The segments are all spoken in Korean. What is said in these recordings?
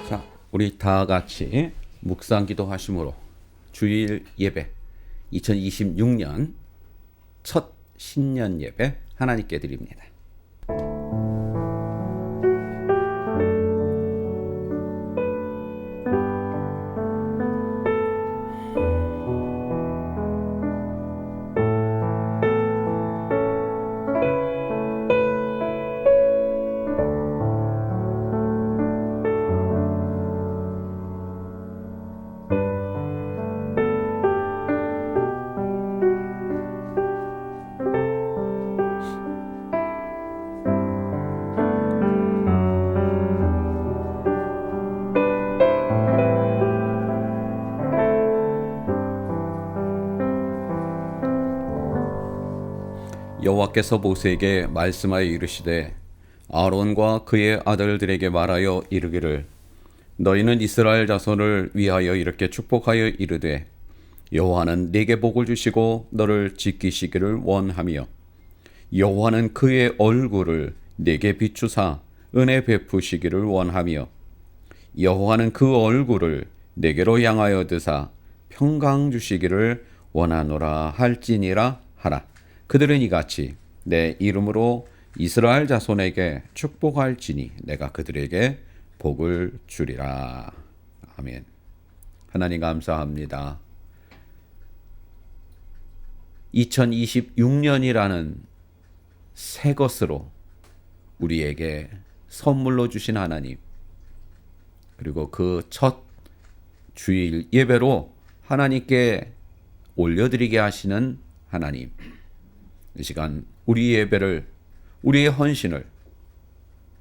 자, 우리 다 같이 묵상 기도하심으로 주일 예배 2026년 첫 신년 예배 하나님께 드립니다. 여호와께서 모세에게 말씀하여 이르시되 아론과 그의 아들들에게 말하여 이르기를 너희는 이스라엘 자손을 위하여 이렇게 축복하여 이르되 여호와는 네게 복을 주시고 너를 지키시기를 원하며 여호와는 그의 얼굴을 네게 비추사 은혜 베푸시기를 원하며 여호와는 그 얼굴을 네게로 향하여 드사 평강 주시기를 원하노라 할지니라 하라. 그들은 이같이 내 이름으로 이스라엘 자손에게 축복할지니 내가 그들에게 복을 주리라. 아멘. 하나님 감사합니다. 2026년이라는 새 것으로 우리에게 선물로 주신 하나님, 그리고 그 첫 주일 예배로 하나님께 올려드리게 하시는 하나님, 이 시간 우리 예배를, 우리의 헌신을,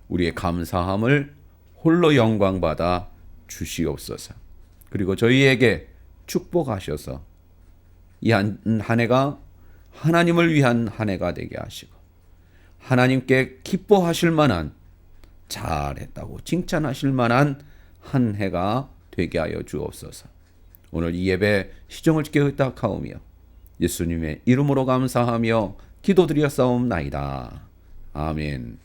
우리의 감사함을 홀로 영광받아 주시옵소서. 그리고 저희에게 축복하셔서 이 한 해가 하나님을 위한 한 해가 되게 하시고 하나님께 기뻐하실 만한, 잘했다고 칭찬하실 만한 한 해가 되게 하여 주옵소서. 오늘 이 예배 시정을 깨우탁하오며 예수님의 이름으로 감사하며 기도드렸사옵나이다. 아멘.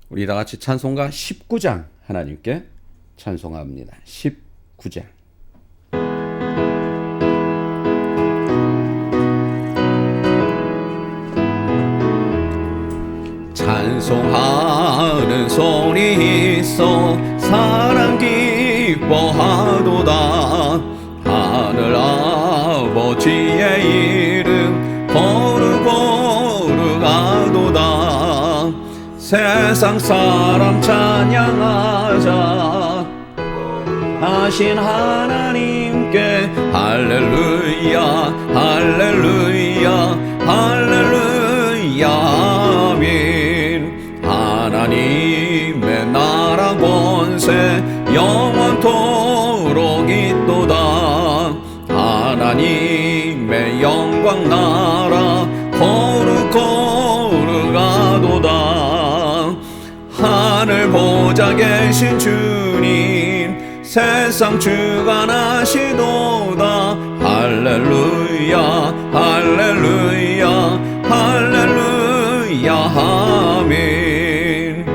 우리 다 같이 찬송가 19장 하나님께 찬송합니다. 19장. 찬송하는 소리 있어 사랑 기뻐하도다. 하늘 아버지의 이름 거룩거룩하도다. 세상 사람 찬양하자. 하신 하나님께 할렐루야 할렐루야 할렐루야 아멘. 하나님의 나라 권세 영원토록 있도다. 하나님의 영광 나라 거룩거룩하도다. 하늘 보좌 계신 주님 세상 주관하시도다. 할렐루야 할렐루야 할렐루야 아멘.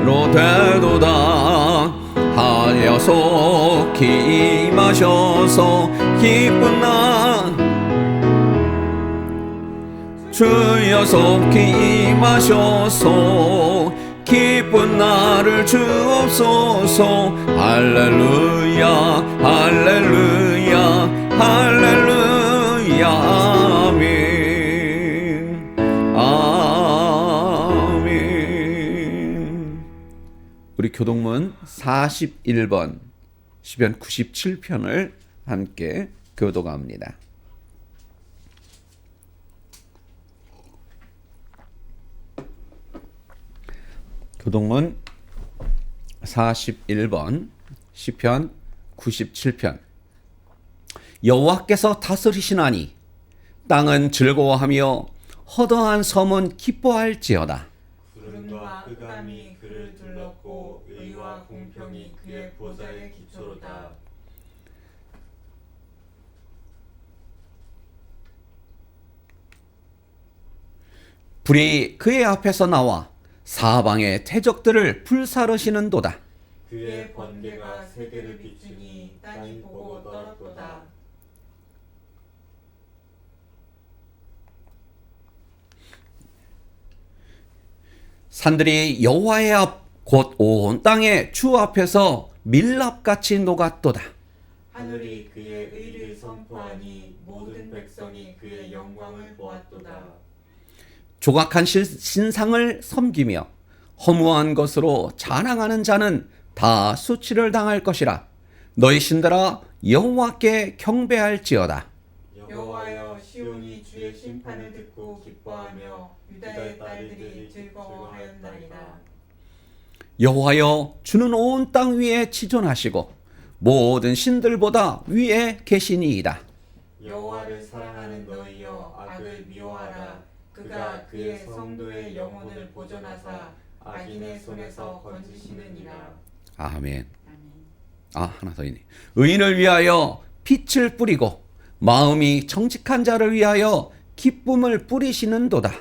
로 되도다. 하여 속히 임하셔서 기쁜 날 주여 속히 임하셔서 기쁜 날을 주옵소서. 할렐루야 할렐루야 할렐루야 아멘 아멘. 우리 교동문 41번 시편 97편을 함께 교독합니다. 교동문 41번 시편 97편. 여호와께서 다스리시나니 땅은 즐거워하며 허다한 섬은 기뻐할지어다. 구름과 흑암이 그를 둘렀고 의와 공평이 그의 보좌의 기초로다. 불이 그의 앞에서 나와 사방의 태적들을 불사르시는도다. 그의 번개가 세계를 비추니 땅이 보고 떨었도다. 산들이 여호와의 앞 곧 온 땅의 주 앞에서 밀랍같이 녹았도다. 하늘이 그의 의를 선포하니 모든 백성이 그의 영광을 보았도다. 조각한 신상을 섬기며 허무한 것으로 자랑하는 자는 다 수치를 당할 것이라. 너희 신들아 여호와께 경배할지어다. 여호와여, 시온이 주의 심판을 듣고 기뻐하며 유다의 딸들이 즐거워하였나이다. 여호와여, 주는 온 땅 위에 지존하시고 모든 신들보다 위에 계시니이다. 여호와를 사랑하는 너희여, 악을 미워하라. 그가 그의 성도의 영혼을 보존하사 악인의 손에서 건지시느니라. 아멘. 하나 더 있네. 의인을 위하여 빛을 뿌리고 마음이 정직한 자를 위하여 기쁨을 뿌리시는도다.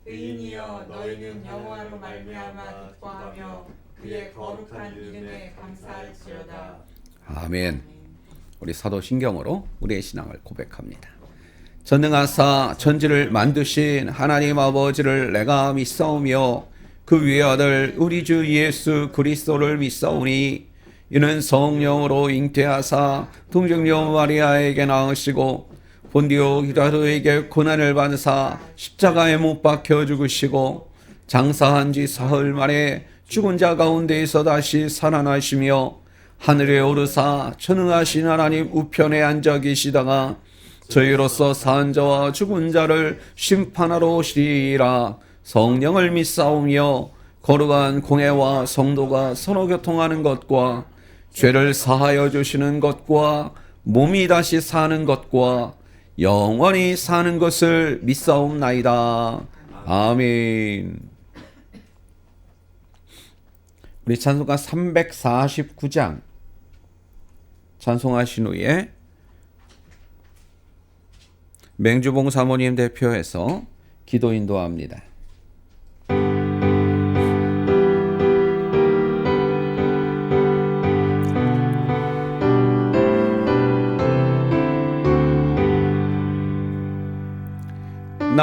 의인이여, 너희는 여호와로 말미암아 기뻐하며 그의 거룩한 이름에 감사할지어다. 아멘. 우리 사도신경으로 우리의 신앙을 고백합니다. 전능하사 천지를 만드신 하나님 아버지를 내가 믿사오며 그 위의 아들 우리 주 예수 그리스도를 믿사오니 이는 성령으로 잉태하사 동정녀 마리아에게 낳으시고 본디오 빌라도에게 고난을 받으사 십자가에 못 박혀 죽으시고 장사한 지 사흘 만에 죽은 자 가운데에서 다시 살아나시며 하늘에 오르사 전능하신 하나님 우편에 앉아 계시다가 저희로서 산 자와 죽은 자를 심판하러 오시리라. 성령을 믿사오며 거룩한 공회와 성도가 서로 교통하는 것과 죄를 사하여 주시는 것과 몸이 다시 사는 것과 영원히 사는 것을 믿사옵나이다. 아멘. 우리 찬송가 349장 찬송하신 후에 맹주봉 사모님 대표해서 기도 인도합니다.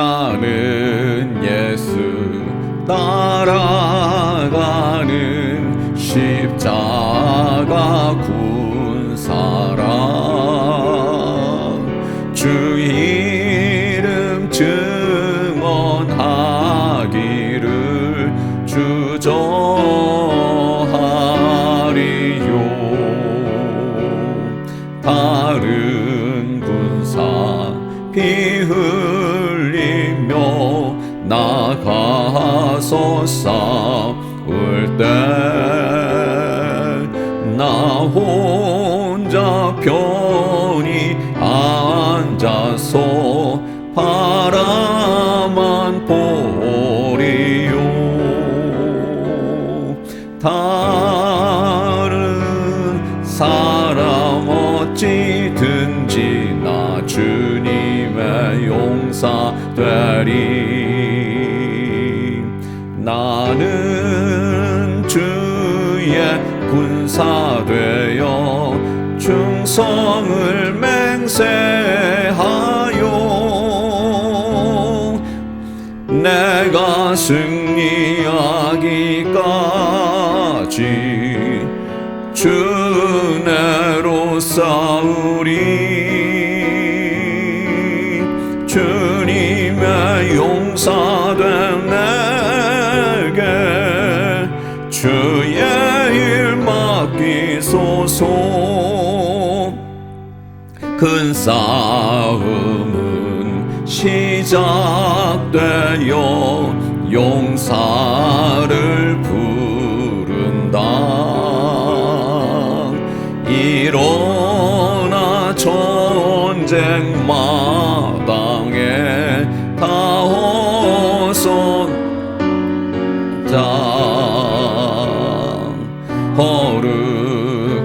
나는 예수 따라가는 십자가 군 사람 주 이름 증언하기를 주저하리요. 다른 군사 피 흘리며 나가서 싸울 때 나 혼자 편히 앉아서 바라만 보리요. 다른 사람 어찌든지 나 주님의 용사 되리. 나는 주의 군사 되어 충성을 맹세하여 내가 승리하기까지 주내로 싸우리. 주님의 용사된 내게 주의 일 맡기소서. 큰 싸움은 시작되어 용사를 일어나 전쟁 마당에 다호선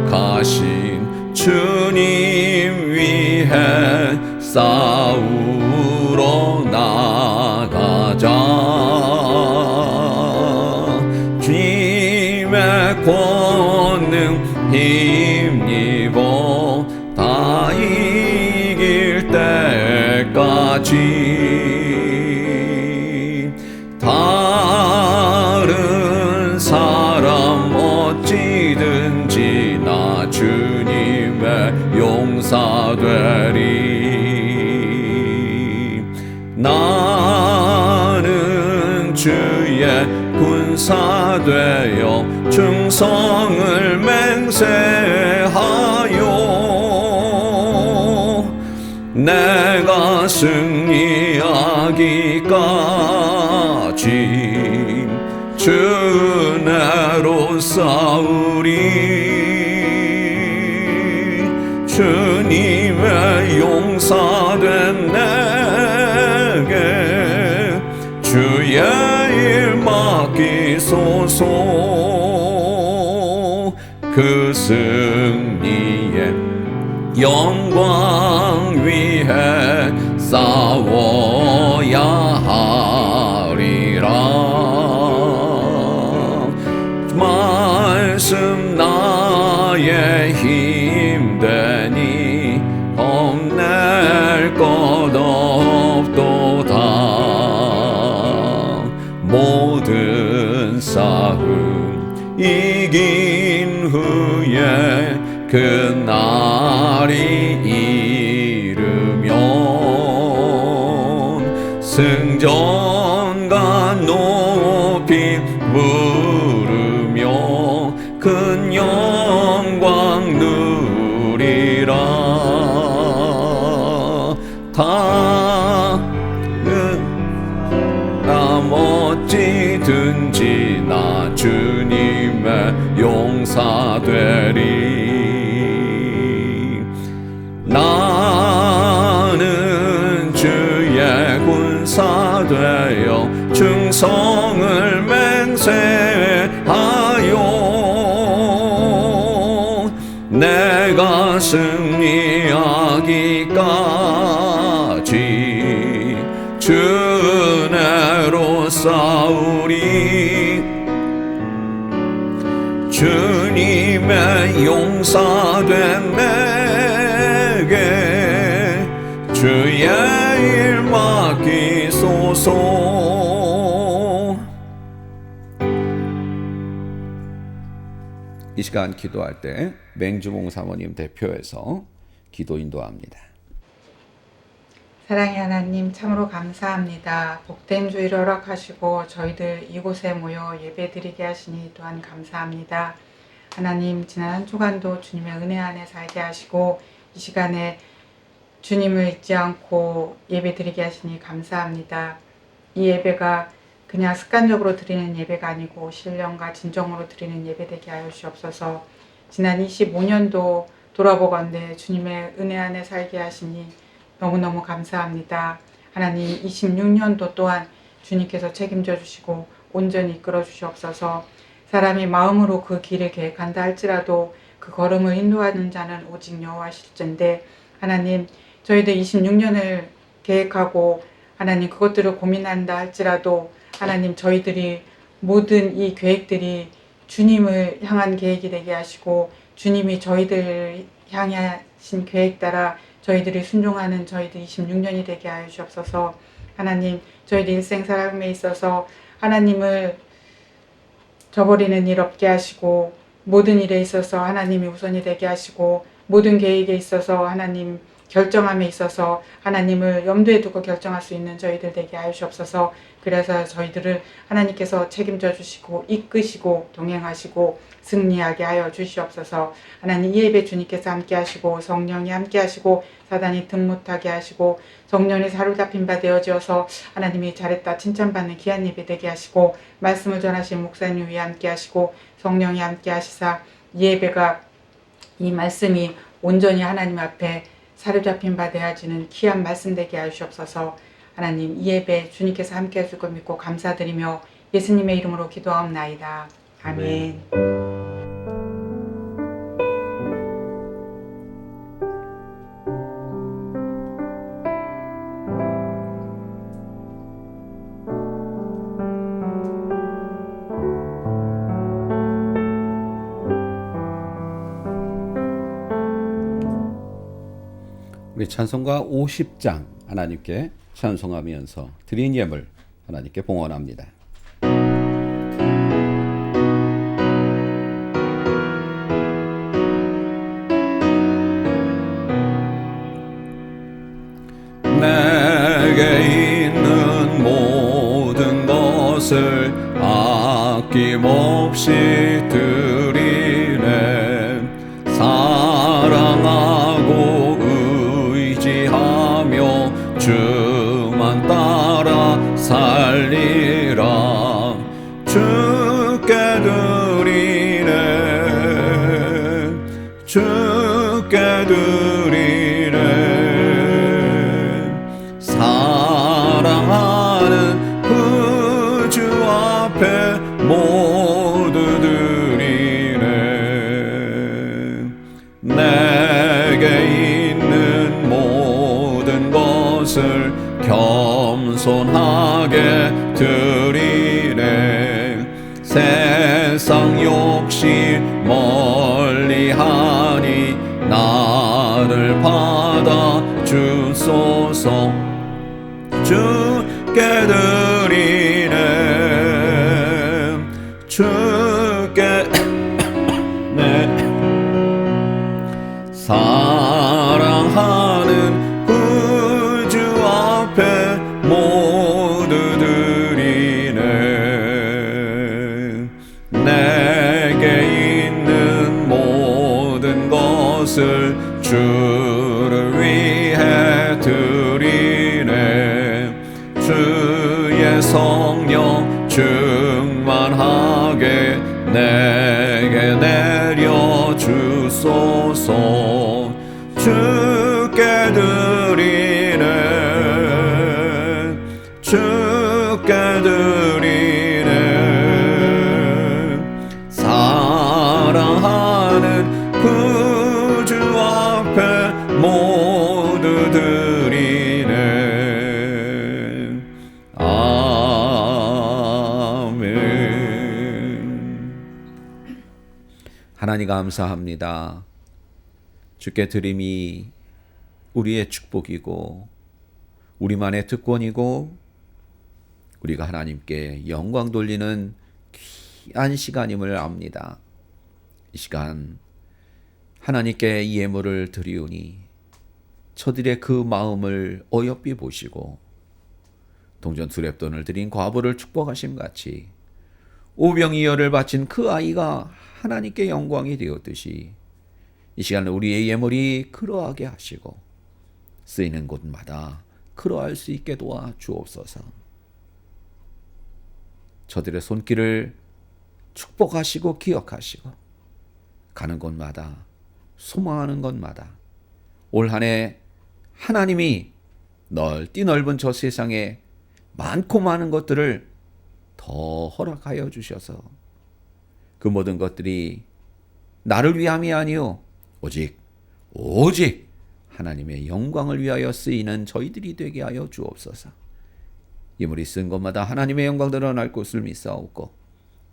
거룩하신 주님 위해 싸우러 나가자. 주님의 권능 힘입어 다 이길 때까지. 다른 사람 어찌든지 나 주님의 용사 되리. 나는 주의 군사 되어 충성을 맹세하여 내가 승리하기까지 주 은혜로 싸우리. 주님의 용사된 내게 주의 일 맡기소서. 그 승리의 영광 위해 싸워야 하리라. 말씀 나의 힘 되니 겁낼 것 없도다. 모든 싸움 이긴 후에 그 날이 이르면 승전가 높이 부르며 큰 영광 누리라. 다른 어찌든지 나 주님의 용사 되리. 나는 주의 군사 되어 충성을 맹세하여 내가 승리하기까지 주 은혜로 싸우리. 주님의 용사된 내게 주의 일 맡기소서. 이 시간 기도할 때 맹주봉 사모님 대표해서 기도 인도합니다. 사랑의 하나님, 참으로 감사합니다. 복된 주일 허락하시고 저희들 이곳에 모여 예배드리게 하시니 또한 감사합니다. 하나님, 지난 한 주간도 주님의 은혜 안에 살게 하시고 이 시간에 주님을 잊지 않고 예배드리게 하시니 감사합니다. 이 예배가 그냥 습관적으로 드리는 예배가 아니고 신령과 진정으로 드리는 예배 되게 하여 주옵소서. 지난 25년도 돌아보건대 주님의 은혜 안에 살게 하시니 너무너무 감사합니다. 하나님, 26년도 또한 주님께서 책임져 주시고 온전히 이끌어 주시옵소서. 사람이 마음으로 그 길을 계획한다 할지라도 그 걸음을 인도하는 자는 오직 여호와실진데, 하나님, 저희들 26년을 계획하고 하나님 그것들을 고민한다 할지라도 하나님, 저희들이 모든 이 계획들이 주님을 향한 계획이 되게 하시고 주님이 저희들을 향하신 계획 따라 저희들이 순종하는 저희들 26년이 되게 하여 주옵소서. 하나님, 저희들 일생 삶에 있어서 하나님을 저버리는 일 없게 하시고 모든 일에 있어서 하나님이 우선이 되게 하시고 모든 계획에 있어서 하나님 결정함에 있어서 하나님을 염두에 두고 결정할 수 있는 저희들 되게 하여 주옵소서. 그래서 저희들을 하나님께서 책임져 주시고 이끄시고 동행하시고 승리하게 하여 주시옵소서. 하나님, 이 예배 주님께서 함께 하시고 성령이 함께 하시고 사단이 등 못하게 하시고 성령이 사로잡힌 바 되어져서 하나님이 잘했다 칭찬받는 귀한 예배 되게 하시고 말씀을 전하신 목사님 위에 함께 하시고 성령이 함께 하시사 이 예배가 이 말씀이 온전히 하나님 앞에 사로잡힌 바 되어지는 귀한 말씀 되게 하시옵소서. 하나님, 이 예배 주님께서 함께 해줄 것 믿고 감사드리며 예수님의 이름으로 기도하옵나이다. 아멘. 우리 찬송가 50장 하나님께 찬송하면서 드린 예물 하나님께 봉헌합니다. 내게 있는 모든 것을 아낌없이 드리네. 사랑하고 의지하며 주만 따라 살리라. 주께 드리네. 주께 드리네. 사랑하는 그 주 앞에 모두 드리네. 내게 있는 모든 것을 겸손하게 드리네. 세상 욕심 멀리하니 나를 받아 주소서. 주께 드리네. 주께 네. 사랑하는 그 주 앞에 모두 드리네. 내게 있는 모든 것을 주를 위해 드리네. 주의 성령 충만하게 내게 내려 주소서. 주께 드리네. 주께 드리네. 사랑하는 그 주 앞에 모두 드리네. 아멘. 하나님 감사합니다. 주께 드림이 우리의 축복이고 우리만의 특권이고 우리가 하나님께 영광 돌리는 귀한 시간임을 압니다. 이 시간 하나님께 이 예물을 드리오니 저들의 그 마음을 어여삐 보시고 동전 두렙돈을 드린 과부를 축복하심 같이 오병이어를 바친 그 아이가 하나님께 영광이 되었듯이 이 시간 우리의 예물이 그러하게 하시고 쓰이는 곳마다 그러할 수 있게 도와 주옵소서. 저들의 손길을 축복하시고 기억하시고 가는 곳마다 소망하는 곳마다 올 한 해 하나님이 뛰넓은 저 세상에 많고 많은 것들을 더 허락하여 주셔서 그 모든 것들이 나를 위함이 아니요 오직 하나님의 영광을 위하여 쓰이는 저희들이 되게 하여 주옵소서. 예물이 쓴 것마다 하나님의 영광 드러날 것을 믿사옵고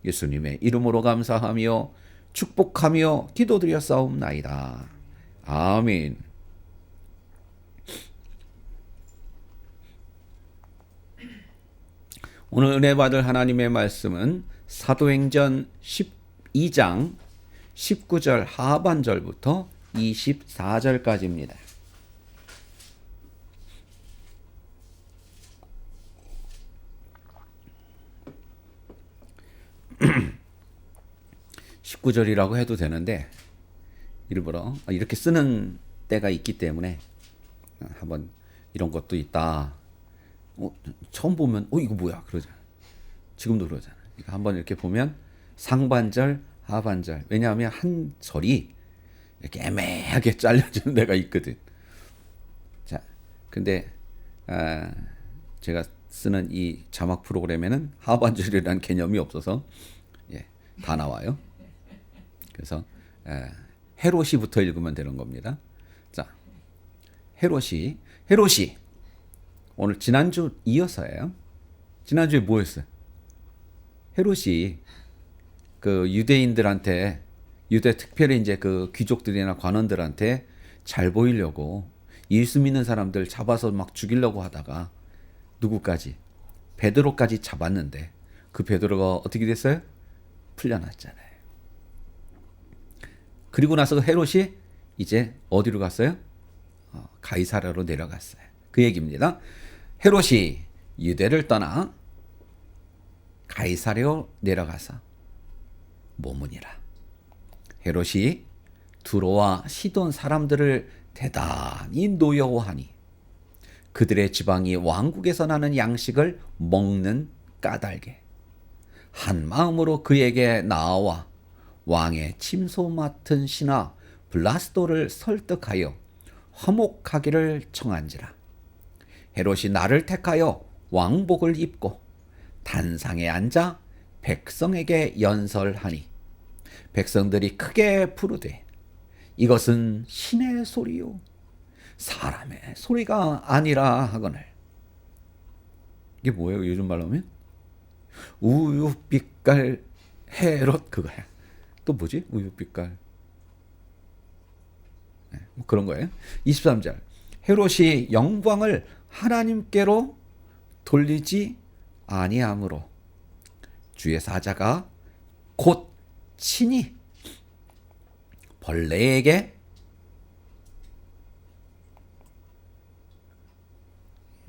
예수님의 이름으로 감사하며 축복하며 기도드렸사옵나이다. 아멘. 오늘 은혜 받을 하나님의 말씀은 사도행전 12장 19절 하반절부터 24절까지입니다. (19절이라고) 해도 되는데 일부러 이렇게 쓰는 때가 있기 때문에 한번 이런 것도 있다. 처음 보면 이거 뭐야 그러잖아. 지금도 그러잖아. 그러니까 한번 이렇게 보면 상반절 하반절, 왜냐하면 한 절이 이렇게 애매하게 잘려지는 데가 있거든. 자, 근데 제가 쓰는 이 자막 프로그램에는 하반절이라는 개념이 없어서 다 나와요. 그래서 헤롯이부터 읽으면 되는 겁니다. 자, 헤롯이 오늘 지난주 이어서예요. 지난주에 뭐였어요? 헤롯이 그 유대인들한테 특별히 이제 그 귀족들이나 관원들한테 잘 보이려고 예수 믿는 사람들 잡아서 막 죽이려고 하다가 누구까지? 베드로까지 잡았는데 그 베드로가 어떻게 됐어요? 풀려났잖아요. 그리고 나서 헤롯이 이제 어디로 갔어요? 가이사랴로 내려갔어요. 그 얘기입니다. 헤롯이 유대를 떠나 가이사랴로 내려가서 모문이라. 헤롯이 두로와 시돈 사람들을 대단히 노여워하니 그들의 지방이 왕국에서 나는 양식을 먹는 까닭에 한 마음으로 그에게 나아와 왕의 침소 맡은 신하 블라스도를 설득하여 화목하기를 청한지라. 헤롯이 나를 택하여 왕복을 입고 단상에 앉아 백성에게 연설하니 백성들이 크게 부르되 이것은 신의 소리요 사람의 소리가 아니라 하거늘. 이게 뭐예요? 요즘 말로 하면 우유빛깔 헤롯 그거야. 또 뭐지? 우유빛깔 뭐 그런 거예요. 23절 헤롯이 영광을 하나님께로 돌리지 아니하므로 주의 사자가 곧 친히 벌레에게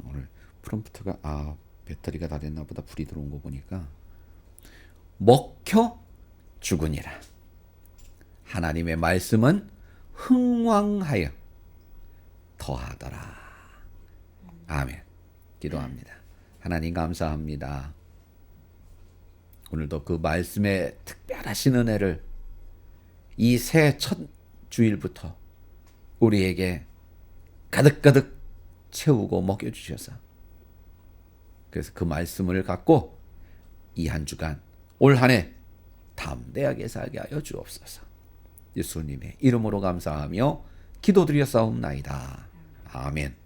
오늘 프롬프트가 배터리가 다 됐나 보다. 불이 들어온 거 보니까 먹혀 죽으니라. 하나님의 말씀은 흥왕하여 더하더라. 아멘. 기도합니다. 하나님 감사합니다. 오늘도 그 말씀의 특별하신 은혜를 이 새 첫 주일부터 우리에게 가득가득 채우고 먹여주셔서 그래서 그 말씀을 갖고 이 한 주간 올 한 해 담대하게 살게 하여 주옵소서. 예수님의 이름으로 감사하며 기도드렸사옵나이다. 아멘.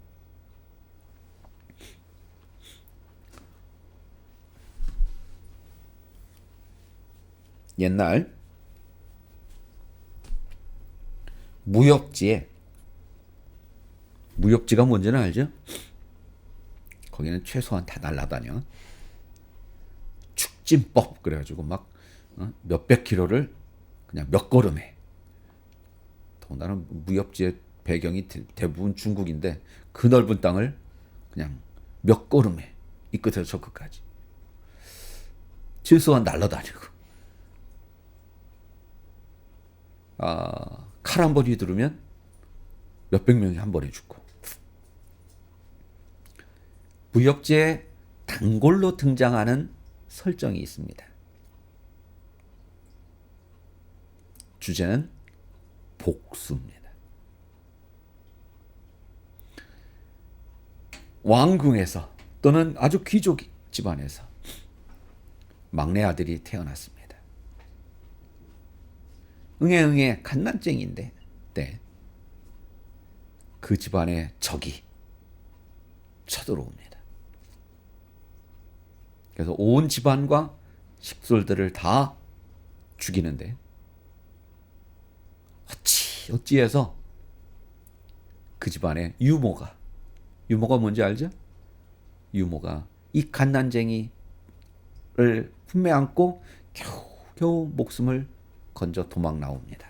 옛날 무협지가 뭔지는 알죠? 거기는 최소한 다 날아다녀. 축진법 그래가지고 막 몇백 킬로를 그냥 몇 걸음에. 더군다나 무협지의 배경이 대부분 중국인데 그 넓은 땅을 그냥 몇 걸음에 이 끝에서 저 끝까지 최소한 날아다니고. 칼 한 번 휘두르면 몇백 명이 한 번에 죽고. 무협지에 단골로 등장하는 설정이 있습니다. 주제는 복수입니다. 왕궁에서 또는 아주 귀족 집안에서 막내 아들이 태어났습니다. 응애응애 갓난쟁이인데 그 집안에 적이 쳐들어옵니다. 그래서 온 집안과 식솔들을 다 죽이는데 어찌해서 그 집안에 유모가 뭔지 알죠? 유모가 이 갓난쟁이를 품에 안고 겨우 목숨을 건져 도망 나옵니다.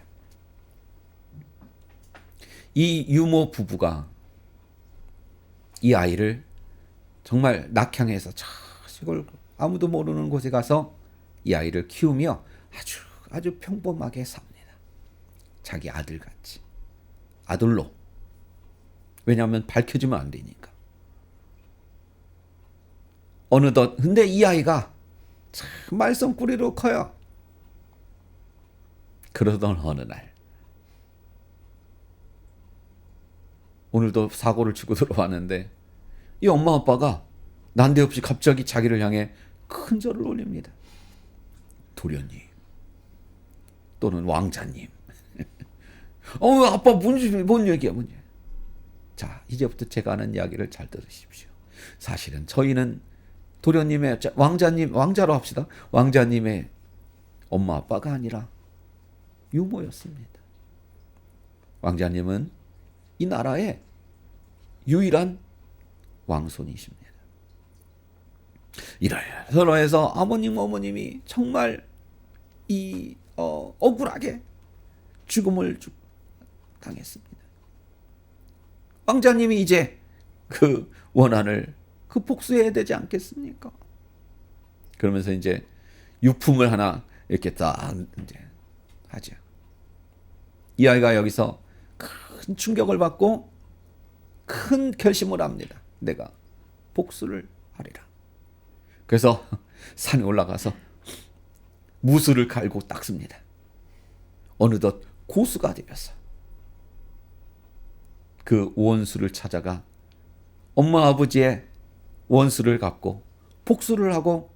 이 유모 부부가 이 아이를 정말 낙향해서 저 시골 아무도 모르는 곳에 가서 이 아이를 키우며 아주 평범하게 삽니다. 자기 아들같이. 아들로. 왜냐하면 밝혀지면 안 되니까. 어느덧 근데 이 아이가 참 말썽꾸리로 커요. 그러던 어느 날 오늘도 사고를 치고 들어왔는데 이 엄마 아빠가 난데없이 갑자기 자기를 향해 큰 절을 올립니다. 도련님 또는 왕자님. 아빠 뭔 얘기야 뭔 얘기야. 자, 이제부터 제가 하는 이야기를 잘 들으십시오. 사실은 저희는 도련님의 왕자로 합시다. 왕자님의 엄마 아빠가 아니라 유모였습니다. 왕자님은 이 나라의 유일한 왕손이십니다. 이래서 해서 아버님 어머님이 정말 억울하게 죽음을 당했습니다. 왕자님이 이제 그 원한을 복수해야 되지 않겠습니까? 그러면서 이제 유품을 하나 이렇게 딱 이제 하죠. 이 아이가 여기서 큰 충격을 받고 큰 결심을 합니다. 내가 복수를 하리라. 그래서 산에 올라가서 무술을 갈고 닦습니다. 어느덧 고수가 되었어. 그 원수를 찾아가 엄마 아버지의 원수를 갚고 복수를 하고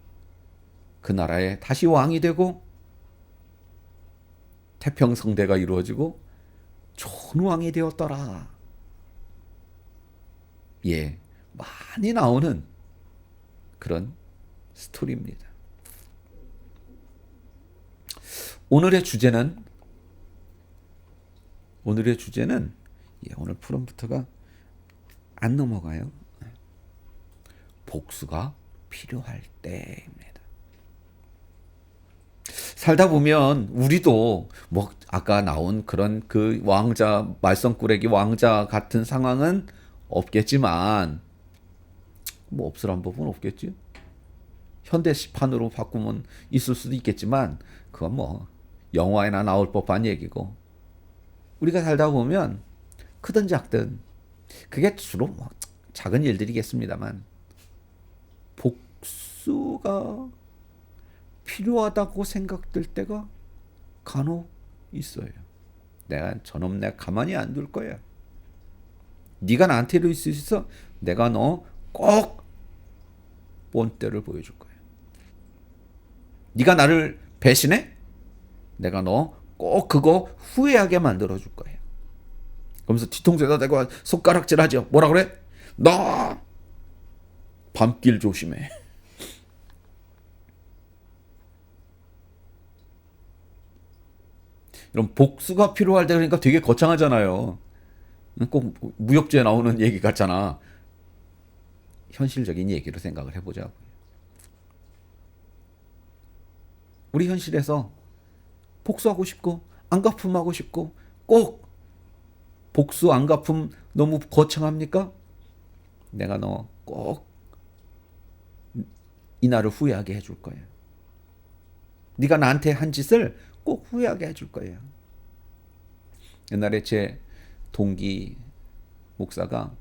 그 나라에 다시 왕이 되고 태평성대가 이루어지고 좋은 왕이 되었더라. 예, 많이 나오는 그런 스토리입니다. 오늘의 주제는 오늘 프롬프트가 안 넘어가요. 복수가 필요할 때입니다. 살다 보면 우리도 뭐 아까 나온 그런 그 왕자 말썽꾸러기 왕자 같은 상황은 없겠지만 뭐 없으란 법은 없겠지. 현대시판으로 바꾸면 있을 수도 있겠지만 그건 뭐 영화에나 나올 법한 얘기고 우리가 살다 보면 크든 작든 그게 주로 뭐 작은 일들이겠습니다만 복수가 필요하다고 생각될 때가 간혹 있어요. 저놈 내가 가만히 안 둘 거야. 네가 나한테 이럴 수 있어. 내가 너 꼭 본때를 보여줄 거야. 네가 나를 배신해? 내가 너 꼭 그거 후회하게 만들어줄 거야. 그러면서 뒤통수에다 대고 손가락질하죠. 뭐라 그래? 너 밤길 조심해. 이런 복수가 필요할 때 그러니까 되게 거창하잖아요. 꼭 무협지에 나오는 얘기 같잖아. 현실적인 얘기로 생각을 해보자고요. 우리 현실에서 복수하고 싶고 안갚음하고 싶고 꼭 복수 안갚음 너무 거창합니까? 내가 너 꼭 이날을 후회하게 해줄 거야. 네가 나한테 한 짓을 꼭 후회하게 해줄 거예요. 옛날에 제 동기 목사가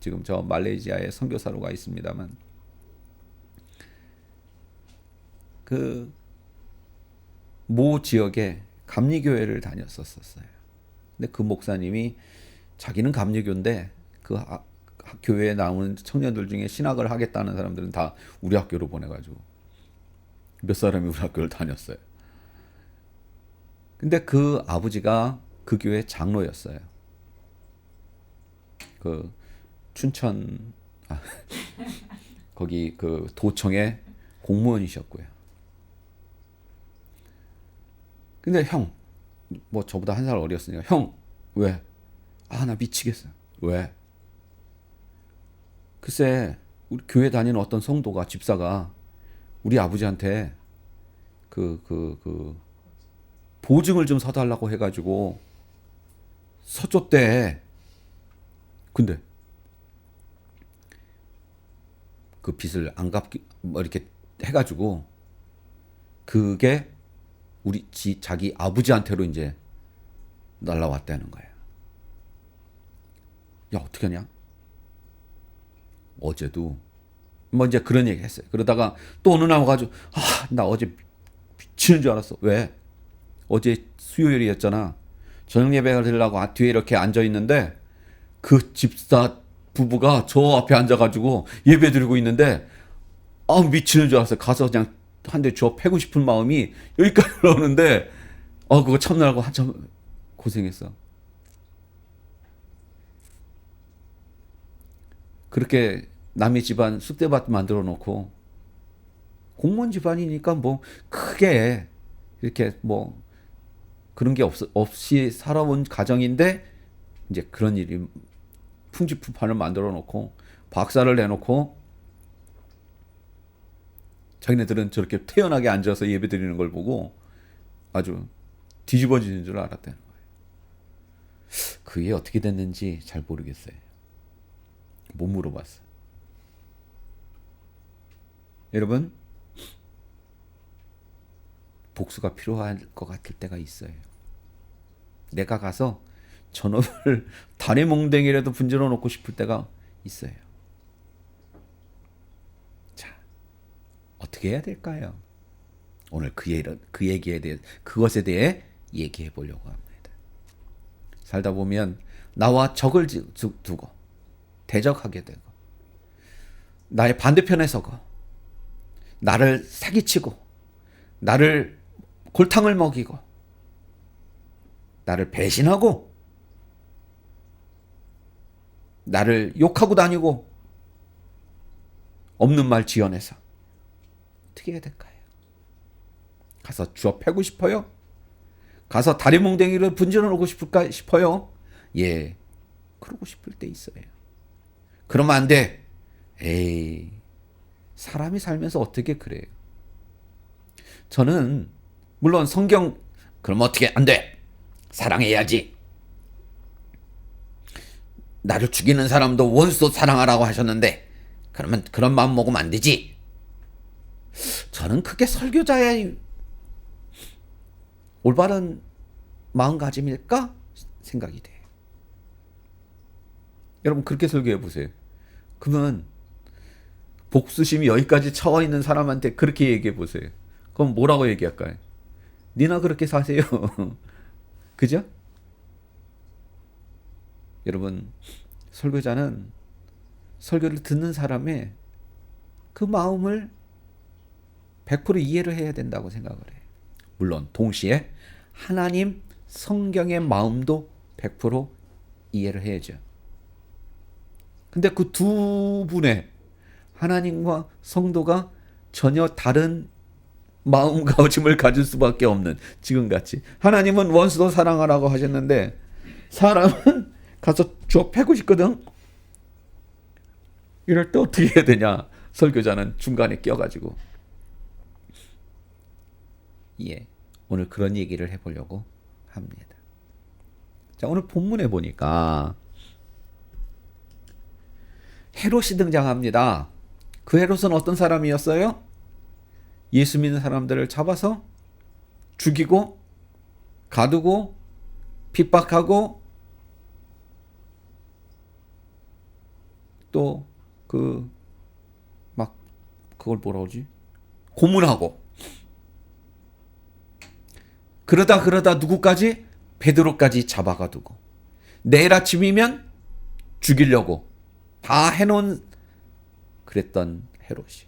지금 저 말레이시아에 선교사로 가 있습니다만 그 모 지역에 감리교회를 다녔었어요. 근데 그 목사님이 자기는 감리교인데 그 교회에 나오는 청년들 중에 신학을 하겠다는 사람들은 다 우리 학교로 보내가지고 몇 사람이 우리 학교를 다녔어요. 근데 그 아버지가 그 교회 장로였어요. 그 춘천 거기 그 도청의 공무원이셨고요. 근데 형, 뭐 저보다 한 살 어렸으니까 형, 왜? 나 미치겠어. 왜? 글쎄 우리 교회 다니는 어떤 성도가 집사가 우리 아버지한테 그 보증을 좀 서달라고 해가지고 서줬대. 근데 그 빚을 안 갚기 뭐 이렇게 해가지고 그게 우리 자기 아버지한테로 이제 날라왔다는 거예요. 야 어떻게 하냐? 어제도 뭐 이제 그런 얘기 했어요. 그러다가 또 어느 날 와가지고 나 어제 미치는 줄 알았어. 왜? 어제 수요일이었잖아. 저녁 예배를 드리려고 뒤에 이렇게 앉아 있는데 그 집사 부부가 저 앞에 앉아가지고 예배 드리고 있는데 미치는 줄 알았어요. 가서 그냥 한 대 줘 패고 싶은 마음이 여기까지 올라오는데 그거 참느라고 한참 고생했어. 그렇게 남의 집안 쑥대밭 만들어 놓고 공무원 집안이니까 뭐 크게 이렇게 뭐 그런 게 없이 살아온 가정인데 이제 그런 일이 풍지풍판을 만들어 놓고 박살을 내놓고 자기네들은 저렇게 태연하게 앉아서 예배 드리는 걸 보고 아주 뒤집어지는 줄 알았다는 거예요. 그게 어떻게 됐는지 잘 모르겠어요. 못 물어봤어. 여러분, 복수가 필요할 것 같을 때가 있어요. 내가 가서 저놈을 다리 몽댕이라도 분질러 놓고 싶을 때가 있어요. 자, 어떻게 해야 될까요? 오늘 그 얘기에 대해, 그것에 대해 얘기해 보려고 합니다. 살다 보면 나와 적을 두고 대적하게 되고 나의 반대편에 서고 나를 사기치고 나를 골탕을 먹이고 나를 배신하고 나를 욕하고 다니고 없는 말 지어내서 어떻게 해야 될까요? 가서 주워 패고 싶어요? 가서 다리 몽댕이를 분질러 놓고 싶어요? 예, 그러고 싶을 때 있어요. 그러면 안 돼. 에이, 사람이 살면서 어떻게 그래요? 저는 물론 성경 그럼 어떻게 안 돼. 사랑해야지. 나를 죽이는 사람도 원수 사랑하라고 하셨는데 그러면 그런 마음 먹으면 안 되지. 저는 그게 설교자의 올바른 마음가짐일까 생각이 돼요. 여러분 그렇게 설교해 보세요. 그러면 복수심이 여기까지 차와 있는 사람한테 그렇게 얘기해 보세요. 그럼 뭐라고 얘기할까요? 니나 그렇게 사세요. 그죠? 여러분 설교자는 설교를 듣는 사람의 그 마음을 100% 이해를 해야 된다고 생각을 해요. 물론 동시에 하나님 성경의 마음도 100% 이해를 해야죠. 근데 그 두 분의 하나님과 성도가 전혀 다른 마음가짐을 가질 수밖에 없는 지금같이 하나님은 원수도 사랑하라고 하셨는데 사람은 가서 주워 패고 싶거든. 이럴 때 어떻게 해야 되냐. 설교자는 중간에 껴가지고 오늘 그런 얘기를 해보려고 합니다. 자, 오늘 본문에 보니까 헤롯이 등장합니다. 그 헤롯은 어떤 사람이었어요? 예수 믿는 사람들을 잡아서 죽이고 가두고 핍박하고 또 그걸 뭐라 그러지? 고문하고 그러다 누구까지? 베드로까지 잡아가두고 내일 아침이면 죽이려고 다 해놓은 그랬던 헤롯이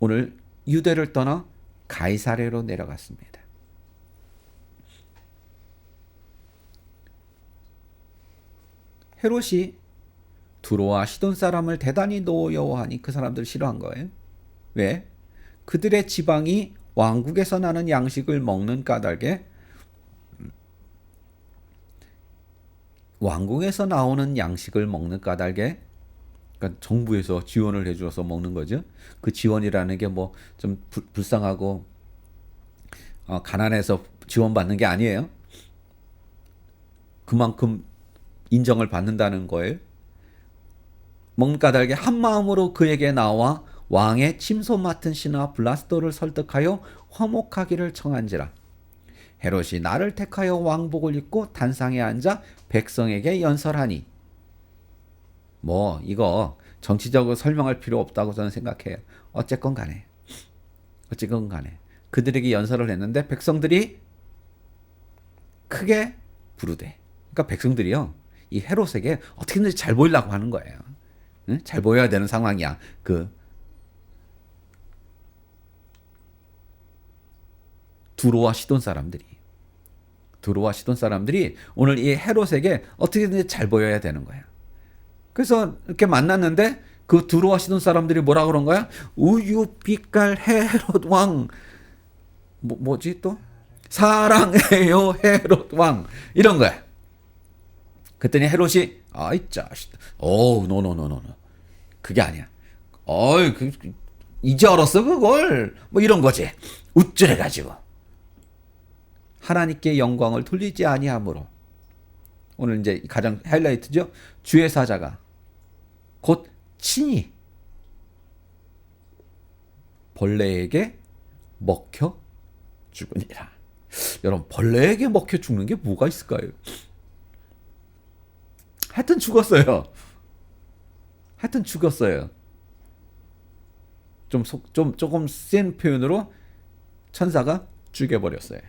오늘 유대를 떠나 가이사랴로 내려갔습니다. 헤롯이 두로와 시돈 사람을 대단히 노여워하니 그 사람들을 싫어한 거예요. 왜? 그들의 지방이 왕국에서 나는 양식을 먹는 까닭에 왕국에서 나오는 양식을 먹는 까닭에 그러니까 정부에서 지원을 해줘서 먹는 거죠. 그 지원이라는 게 뭐 좀 불쌍하고 가난해서 지원받는 게 아니에요. 그만큼 인정을 받는다는 거예요. 먹는 까닭에 한 마음으로 그에게 나와 왕의 침소 맡은 신하 블라스도를 설득하여 화목하기를 청한지라. 헤롯이 나를 택하여 왕복을 입고 단상에 앉아 백성에게 연설하니. 뭐 이거 정치적으로 설명할 필요 없다고 저는 생각해요. 어쨌건 간에 그들에게 연설을 했는데 백성들이 크게 부르되, 그러니까 백성들이요 이 헤롯에게 어떻게든지 잘 보이려고 하는 거예요. 응? 잘 보여야 되는 상황이야. 그 두로와 시돈 사람들이 오늘 이 헤롯에게 어떻게든지 잘 보여야 되는 거야. 그래서 이렇게 만났는데 그 두로와 시돈 사람들이 뭐라 그런 거야? 우유 빛깔 헤롯 왕, 뭐지 또? 사랑해요 헤롯 왕, 이런 거야. 그랬더니 헤롯이 아이 자식, 노노노노노, 그게 아니야. 이제 알았어 그걸, 뭐 이런 거지. 우쭐해 가지고 하나님께 영광을 돌리지 아니하므로. 오늘 이제 가장 하이라이트죠. 주의 사자가 곧 친히 벌레에게 먹혀 죽으니라. 여러분, 벌레에게 먹혀 죽는 게 뭐가 있을까요? 하여튼 죽었어요. 조금 센 표현으로 천사가 죽여버렸어요.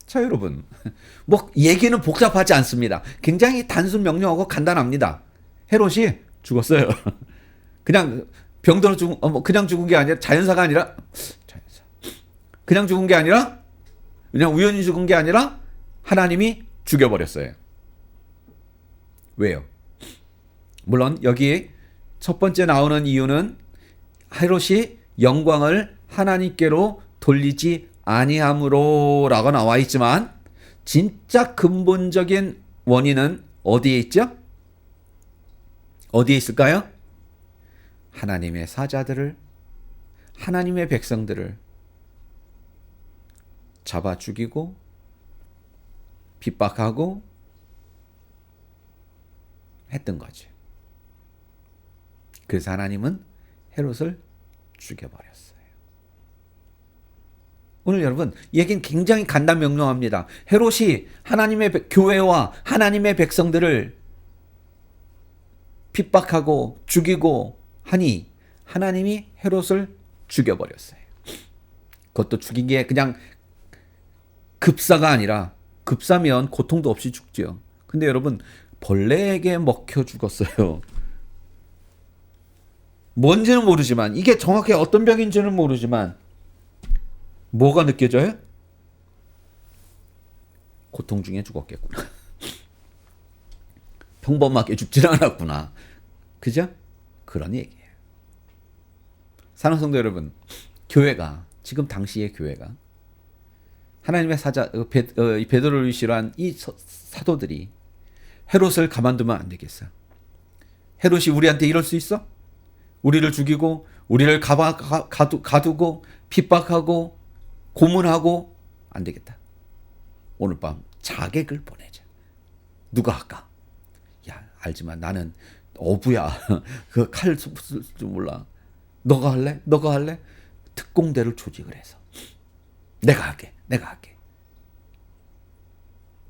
자, 여러분, 뭐 얘기는 복잡하지 않습니다. 굉장히 단순 명료하고 간단합니다. 헤롯이 죽었어요. 그냥 병들어 그냥 죽은 게 아니라 자연사가 아니라 그냥 죽은 게 아니라 그냥 우연히 죽은 게 아니라 하나님이 죽여버렸어요. 왜요? 물론 여기 첫 번째 나오는 이유는 헤롯이 영광을 하나님께로 돌리지 아니함으로라고 나와 있지만 진짜 근본적인 원인은 어디에 있죠? 어디에 있을까요? 하나님의 사자들을, 하나님의 백성들을 잡아 죽이고 핍박하고 했던 거죠. 그래서 하나님은 헤롯을 죽여버렸어요. 오늘 여러분, 얘기는 굉장히 간단명료합니다. 헤롯이 하나님의 교회와 하나님의 백성들을 핍박하고 죽이고 하니 하나님이 헤롯을 죽여버렸어요. 그것도 죽인 게 그냥 급사가 아니라, 급사면 고통도 없이 죽죠. 근데 여러분, 벌레에게 먹혀 죽었어요. 뭔지는 모르지만, 이게 정확히 어떤 병인지는 모르지만 뭐가 느껴져요? 고통 중에 죽었겠구나. 평범하게 죽질 않았구나. 그죠? 그런 얘기예요. 사랑하는 성도 여러분, 교회가, 지금 당시의 교회가 하나님의 사자 베드로를 위시한 이 사도들이 헤롯을 가만두면 안 되겠어요. 헤롯이 우리한테 이럴 수 있어? 우리를 죽이고 우리를 가두고 핍박하고 고문하고 안 되겠다. 오늘 밤 자객을 보내자. 누가 할까? 야, 알지만 나는 어부야. 그 칼 쓸 줄 몰라. 너가 할래? 특공대를 조직을 해서 내가 할게.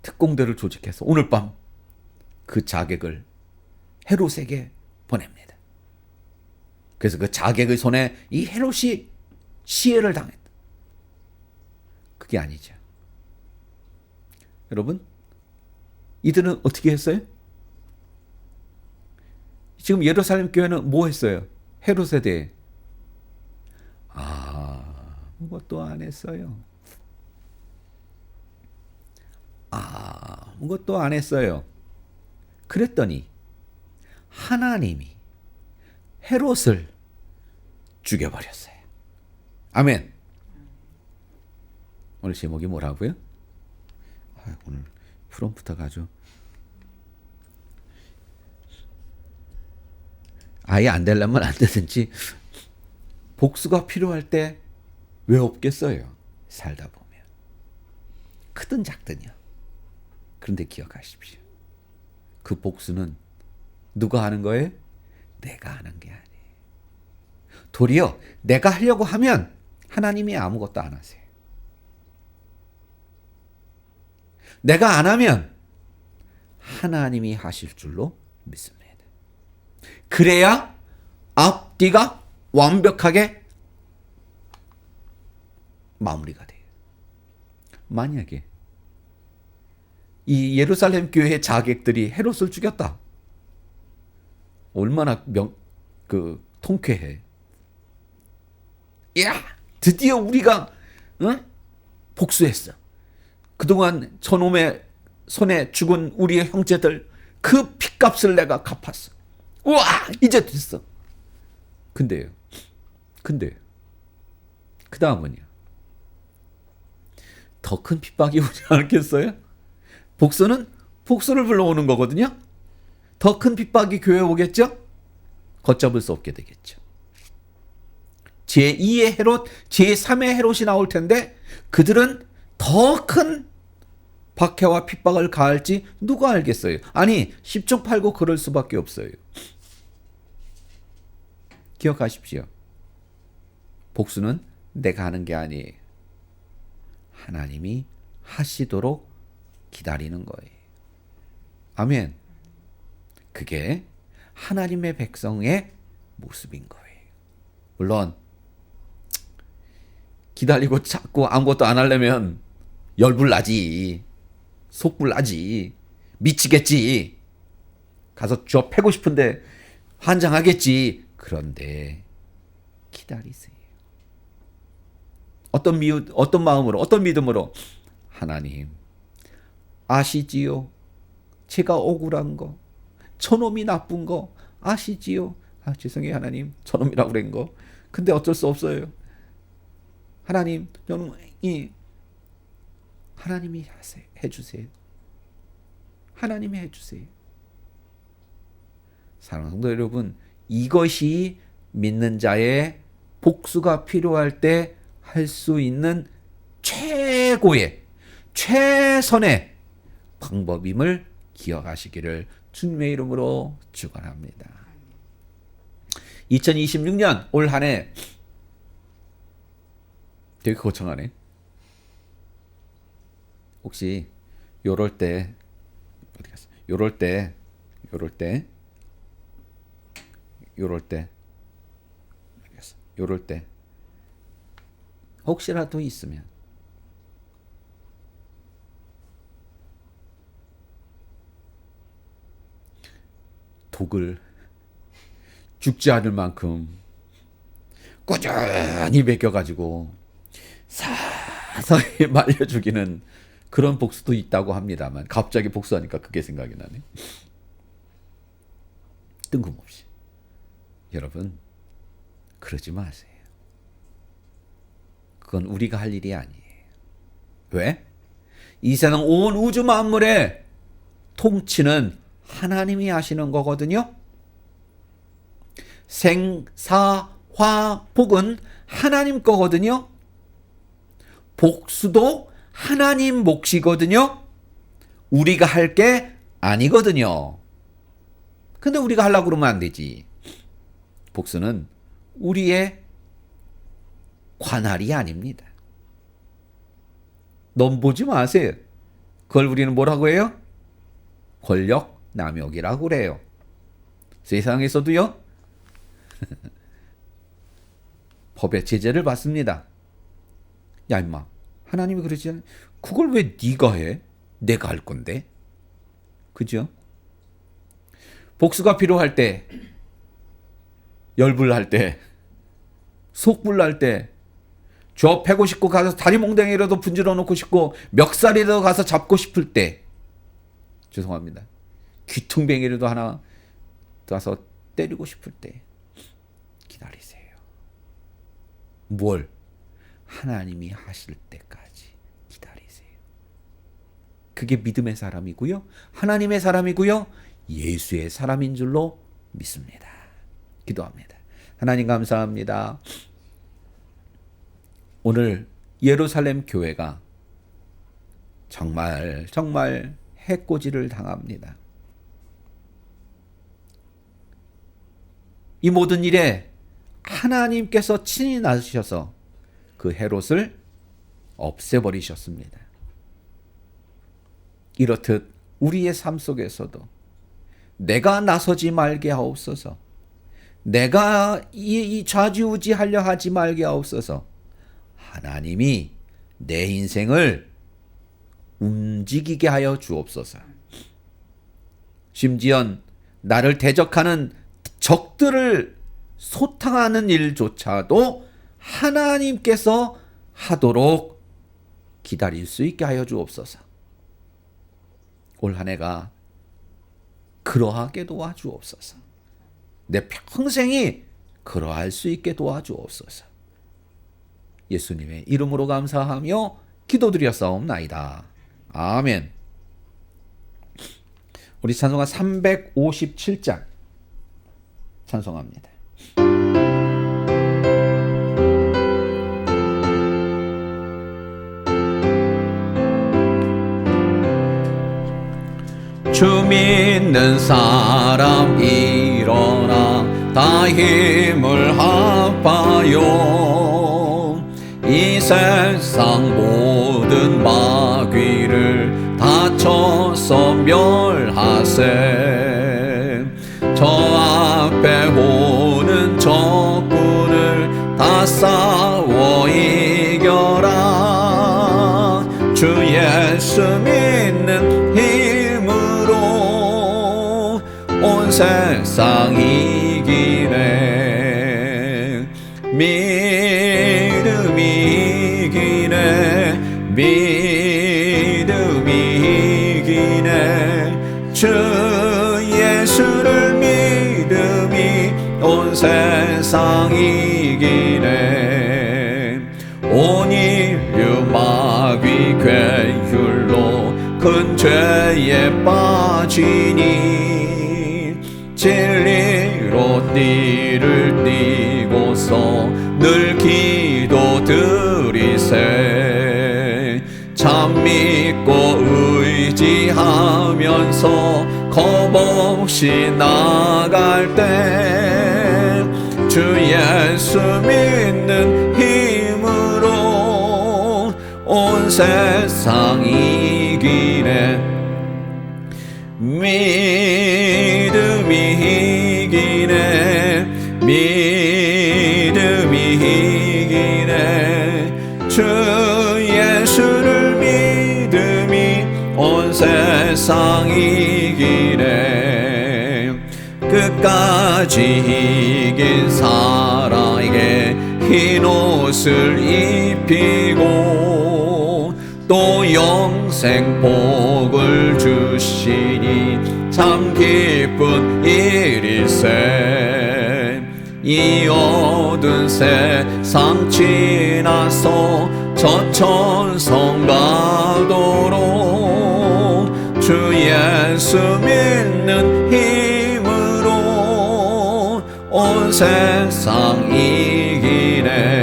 특공대를 조직해서 오늘 밤 그 자객을 헤롯에게 보냅니다. 그래서 그 자객의 손에 이 헤롯이 시해를 당했다. 그게 아니죠. 여러분, 이들은 어떻게 했어요? 지금 예루살렘 교회는 뭐 했어요? 헤롯에 대해 아무것도 안 했어요. 아무것도 안 했어요. 그랬더니 하나님이 헤롯을 죽여버렸어요. 아멘. 오늘 제목이 뭐라고요? 오늘 프롬프터가 아주 아예 안 되려면 안 되든지 복수가 필요할 때 왜 없겠어요? 살다 보면. 크든 작든요. 그런데 기억하십시오. 그 복수는 누가 하는 거예요? 내가 하는 게 아니에요. 도리어 내가 하려고 하면 하나님이 아무것도 안 하세요. 내가 안 하면 하나님이 하실 줄로 믿습니다. 그래야 앞뒤가 완벽하게 마무리가 돼요. 만약에 이 예루살렘 교회의 자객들이 헤롯을 죽였다. 얼마나 통쾌해. 야, 드디어 우리가 복수했어. 그동안 저놈의 손에 죽은 우리의 형제들 그 핏값을 내가 갚았어. 우와, 이제 됐어. 근데요. 그 다음은요. 더 큰 핍박이 오지 않겠어요? 복수는 복수를 불러오는 거거든요. 더 큰 핍박이 교회에 오겠죠? 걷잡을 수 없게 되겠죠. 제2의 헤롯, 제3의 헤롯이 나올 텐데 그들은 더 큰 박해와 핍박을 가할지 누가 알겠어요? 아니, 10중 8구 그럴 수밖에 없어요. 기억하십시오. 복수는 내가 하는 게 아니에요. 하나님이 하시도록 기다리는 거예요. 아멘. 그게 하나님의 백성의 모습인 거예요. 물론 기다리고 자꾸 아무것도 안 하려면 열불 나지. 속불 나지. 미치겠지. 가서 저 패고 싶은데 환장하겠지. 그런데 기다리세요. 어떤 마음으로, 어떤 믿음으로? 하나님, 아시지요? 제가 억울한 거, 저놈이 나쁜 거 아시지요? 죄송해요 하나님, 저놈이라고 그런 거. 근데 어쩔 수 없어요. 하나님, 하나님이 해주세요. 하나님이 해주세요. 사랑하는 성도 여러분, 이것이 믿는 자의 복수가 필요할 때 할 수 있는 최고의, 최선의 방법임을 기억하시기를 주님의 이름으로 축원합니다. 2026년 올 한 해 되게 거창하네. 혹시 요럴 때 어디 갔어? 요럴 때 혹시라도 있으면 독을 죽지 않을 만큼 꾸준히 먹여가지고 사사히 말려 죽이는 그런 복수도 있다고 합니다만, 갑자기 복수하니까 그게 생각이 나네. 뜬금없이. 여러분, 그러지 마세요. 그건 우리가 할 일이 아니에요. 왜? 이 세상 온 우주 만물의 통치는 하나님이 하시는 거거든요. 생사화복은 하나님 거거든요. 복수도 하나님 몫이거든요. 우리가 할 게 아니거든요. 근데 우리가 하려고 그러면 안 되지. 복수는 우리의 관할이 아닙니다. 넘보지 마세요. 그걸 우리는 뭐라고 해요? 권력 남용이라고 그래요. 세상에서도요. 법의 제재를 받습니다. 야 임마, 하나님이 그러지 않아? 그걸 왜 네가 해? 내가 할 건데. 그죠? 복수가 필요할 때, 열불날 때, 속불날 때, 저 패고 싶고 가서 다리 몽댕이라도 분질러 놓고 싶고 멱살이라도 가서 잡고 싶을 때, 죄송합니다, 귀퉁뱅이라도 하나 가서 때리고 싶을 때 기다리세요. 뭘? 하나님이 하실 때까지 기다리세요. 그게 믿음의 사람이고요, 하나님의 사람이고요, 예수의 사람인 줄로 믿습니다. 기도합니다. 하나님 감사합니다. 오늘 예루살렘 교회가 정말 해코지를 당합니다. 이 모든 일에 하나님께서 친히 나서셔서 그 헤롯을 없애버리셨습니다. 이렇듯 우리의 삶 속에서도 내가 나서지 말게 하옵소서, 내가 이 좌지우지하려 하지 말게 하옵소서, 하나님이 내 인생을 움직이게 하여 주옵소서. 심지어 나를 대적하는 적들을 소탕하는 일조차도 하나님께서 하도록 기다릴 수 있게 하여 주옵소서. 올 한 해가 그러하게 도와주옵소서. 내 평생이 그러할 수 있게 도와주옵소서. 예수님의 이름으로 감사하며 기도드렸사옵나이다. 아멘. 우리 찬송가 357장 찬송합니다. 주 믿는 사람 일어나 다 힘을 합하여 이 세상 모든 마귀를 다 쳐서 멸하세. 저 앞에 오는 적군을 다 싸워 이겨라. 주 예수 믿는 힘으로 온 세상 이기네. 믿음이 이기네. 믿음이 이기네. 주 예수를 믿음이 온 세상 이기네. 온 인류 마귀 괴율로 큰 죄에 빠지니 진리로 띠를 띠고서 늘 기도드리세. 참 믿고 의지하면서 겁없이 나갈 때 주 예수 믿는 힘으로 온 세상 이기네. 믿음이 이기네. 믿음이 이기네. 주 예수를 믿음이 온 세상 이기네. 끝까지 이긴 사람에게 흰 옷을 입히고 또 영생 복을 주시니 참 기쁜 일일세. 이 어두운 세상 지나서 저 천성 가도록 주 예수 믿는 힘으로 온 세상 이기네.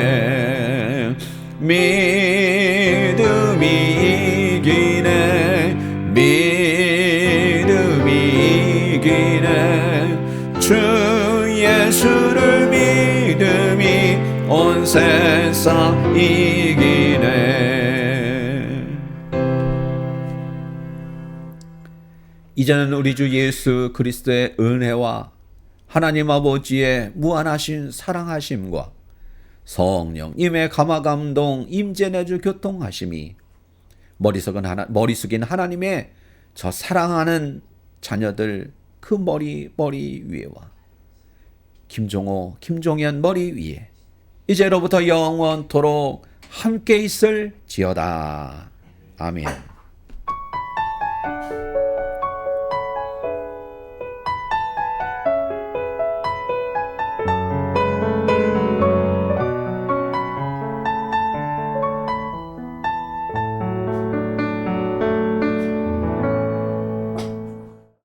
믿음이 이기네. 믿음이 이기네. 주 예수를 믿음이 온 세상 이기네. 이제는 우리 주 예수 그리스도의 은혜와 하나님 아버지의 무한하신 사랑하심과 성령님의 감화감동 임재내주 교통하심이 머리 숙인 하나님의 저 사랑하는 자녀들 그 머리 위에와 김종호, 김종현 머리 위에 이제로부터 영원토록 함께 있을지어다. 아멘.